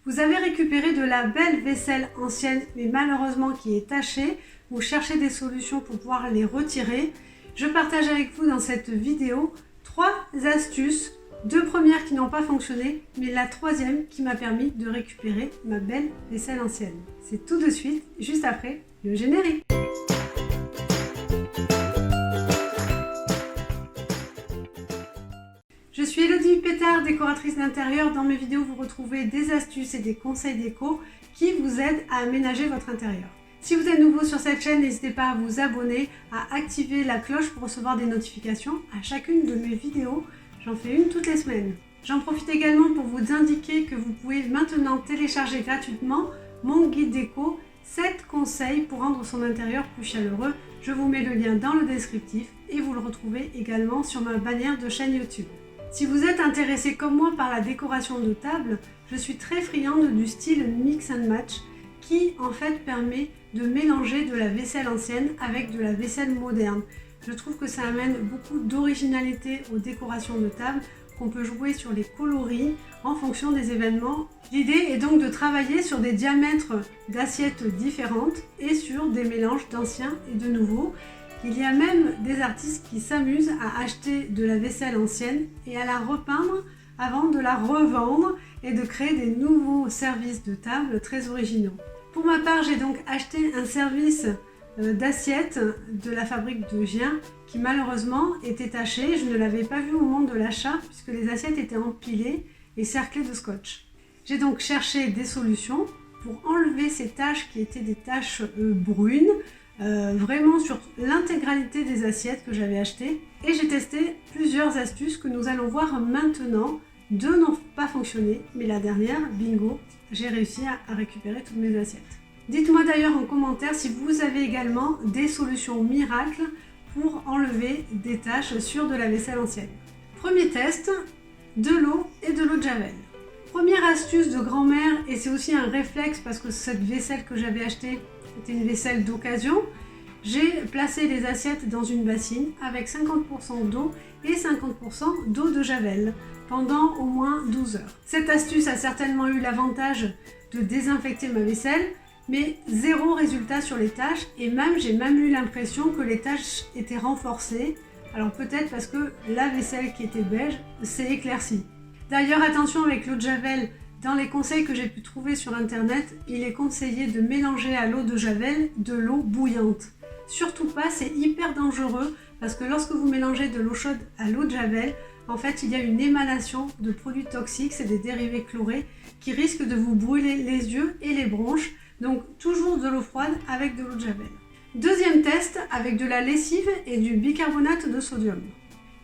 Vous avez récupéré de la belle vaisselle ancienne mais malheureusement qui est tachée. Vous cherchez des solutions pour pouvoir les retirer. Je partage avec vous dans cette vidéo 3 astuces. 2 premières qui n'ont pas fonctionné, mais la 3e qui m'a permis de récupérer ma belle vaisselle ancienne. C'est tout de suite, juste après le générique. Je suis Elodie Pétard, décoratrice d'intérieur. Dans mes vidéos, vous retrouvez des astuces et des conseils déco qui vous aident à aménager votre intérieur. Si vous êtes nouveau sur cette chaîne, n'hésitez pas à vous abonner, à activer la cloche pour recevoir des notifications à chacune de mes vidéos. J'en fais une toutes les semaines. J'en profite également pour vous indiquer que vous pouvez maintenant télécharger gratuitement mon guide déco 7 conseils pour rendre son intérieur plus chaleureux. Je vous mets le lien dans le descriptif et vous le retrouvez également sur ma bannière de chaîne YouTube. Si vous êtes intéressé comme moi par la décoration de table, je suis très friande du style mix and match qui en fait permet de mélanger de la vaisselle ancienne avec de la vaisselle moderne. Je trouve que ça amène beaucoup d'originalité aux décorations de table, qu'on peut jouer sur les coloris en fonction des événements. L'idée est donc de travailler sur des diamètres d'assiettes différentes et sur des mélanges d'anciens et de nouveaux. Il y a même des artistes qui s'amusent à acheter de la vaisselle ancienne et à la repeindre avant de la revendre et de créer des nouveaux services de table très originaux. Pour ma part, j'ai donc acheté un service d'assiettes de la fabrique de Gien qui malheureusement était taché. Je ne l'avais pas vu au moment de l'achat puisque les assiettes étaient empilées et cerclées de scotch. J'ai donc cherché des solutions pour enlever ces taches qui étaient des taches brunes, vraiment sur l'intégralité des assiettes que j'avais achetées, et j'ai testé plusieurs astuces que nous allons voir maintenant. 2 n'ont pas fonctionné, mais la dernière, bingo, j'ai réussi à récupérer toutes mes assiettes. Dites-moi d'ailleurs en commentaire si vous avez également des solutions miracles pour enlever des taches sur de la vaisselle ancienne. Premier test, de l'eau et de l'eau de Javel. Première astuce de grand-mère, et c'est aussi un réflexe parce que cette vaisselle que j'avais achetée était une vaisselle d'occasion. J'ai placé les assiettes dans une bassine avec 50% d'eau et 50% d'eau de Javel pendant au moins 12 heures. Cette astuce a certainement eu l'avantage de désinfecter ma vaisselle, mais 0 résultat sur les taches, et j'ai même eu l'impression que les taches étaient renforcées. Alors peut-être parce que la vaisselle qui était beige s'est éclaircie. D'ailleurs attention avec l'eau de Javel, dans les conseils que j'ai pu trouver sur internet, il est conseillé de mélanger à l'eau de Javel de l'eau bouillante. Surtout pas, c'est hyper dangereux parce que lorsque vous mélangez de l'eau chaude à l'eau de Javel, en fait il y a une émanation de produits toxiques, c'est des dérivés chlorés qui risquent de vous brûler les yeux et les bronches. Donc toujours de l'eau froide avec de l'eau de Javel. Deuxième test avec de la lessive et du bicarbonate de sodium.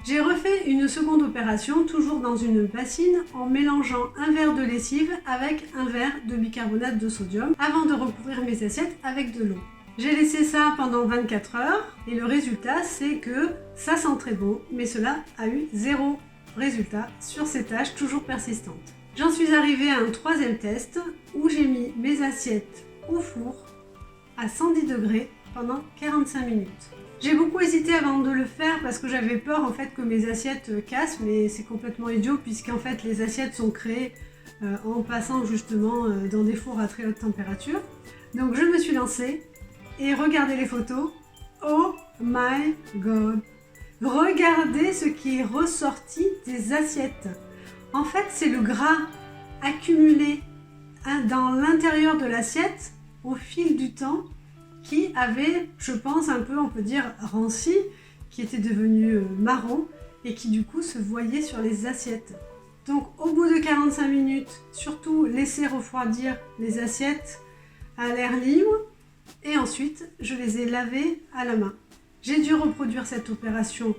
J'ai refait une seconde opération, toujours dans une bassine, en mélangeant un verre de lessive avec un verre de bicarbonate de sodium avant de recouvrir mes assiettes avec de l'eau. J'ai laissé ça pendant 24 heures et le résultat c'est que ça sent très bon, mais cela a eu 0 résultat sur ces taches toujours persistantes. J'en suis arrivée à un 3e test où j'ai mis mes assiettes au four à 110 degrés pendant 45 minutes. J'ai beaucoup hésité avant de le faire parce que j'avais peur en fait que mes assiettes cassent, mais c'est complètement idiot puisqu'en fait les assiettes sont créées en passant justement dans des fours à très haute température. Donc je me suis lancée et regardez les photos. Oh my god! Regardez ce qui est ressorti des assiettes. En fait, c'est le gras accumulé dans l'intérieur de l'assiette au fil du temps qui avait, je pense, un peu, on peut dire, ranci, qui était devenu marron et qui du coup se voyait sur les assiettes. Donc au bout de 45 minutes, surtout laisser refroidir les assiettes à l'air libre et ensuite je les ai lavées à la main. J'ai dû reproduire cette opération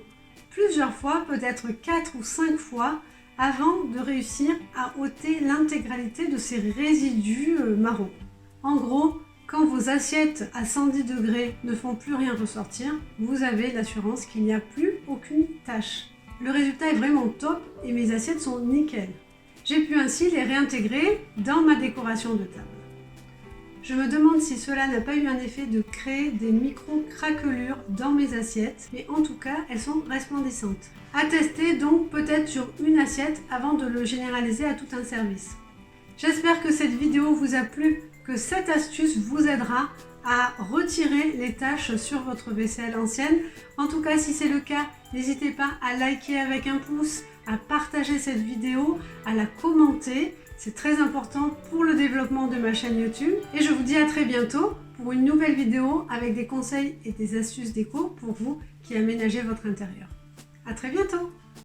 plusieurs fois, peut-être 4 ou 5 fois, avant de réussir à ôter l'intégralité de ces résidus marrons. En gros, quand vos assiettes à 110 degrés ne font plus rien ressortir, vous avez l'assurance qu'il n'y a plus aucune tache. Le résultat est vraiment top et mes assiettes sont nickel. J'ai pu ainsi les réintégrer dans ma décoration de table. Je me demande si cela n'a pas eu un effet de créer des micro-craquelures dans mes assiettes, mais en tout cas, elles sont resplendissantes. À tester donc peut-être sur une assiette avant de le généraliser à tout un service. J'espère que cette vidéo vous a plu, que cette astuce vous aidera à retirer les taches sur votre vaisselle ancienne. En tout cas, si c'est le cas, n'hésitez pas à liker avec un pouce, à partager cette vidéo, à la commenter. C'est très important pour le développement de ma chaîne YouTube. Et je vous dis à très bientôt pour une nouvelle vidéo avec des conseils et des astuces déco pour vous qui aménagez votre intérieur. À très bientôt!